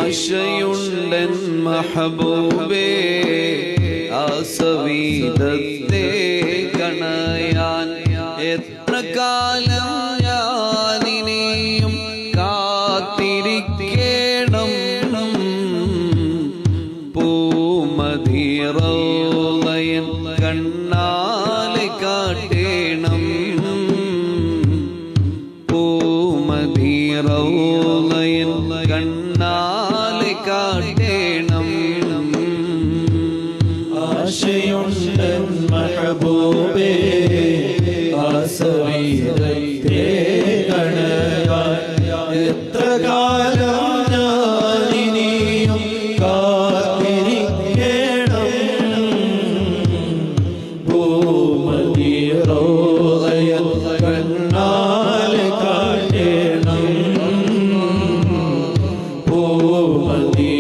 ആശയുണ്ടൻ മഹബൂബേ ആസവീദത്തെ കണയാൻ എത്ര കാലം ഞാനിനിയും കാത്തിരിക്കേണം പൂമധീറോളയൻ കണ്ണാലെ കാട്ടേണം പൂമധീറോളയൻ കണ്ണാലെ കാട്ടേണം ആശയുണ്ടൻ മഹബൂബേ ആസവീദത്തെ കണയാൻ എത്ര കാലം ഞാനിനിയും കാത്തിരിക്കേണം പൂമധീറോളയൻ കണ്ണാലെ കാട്ടേണം പൂമധീ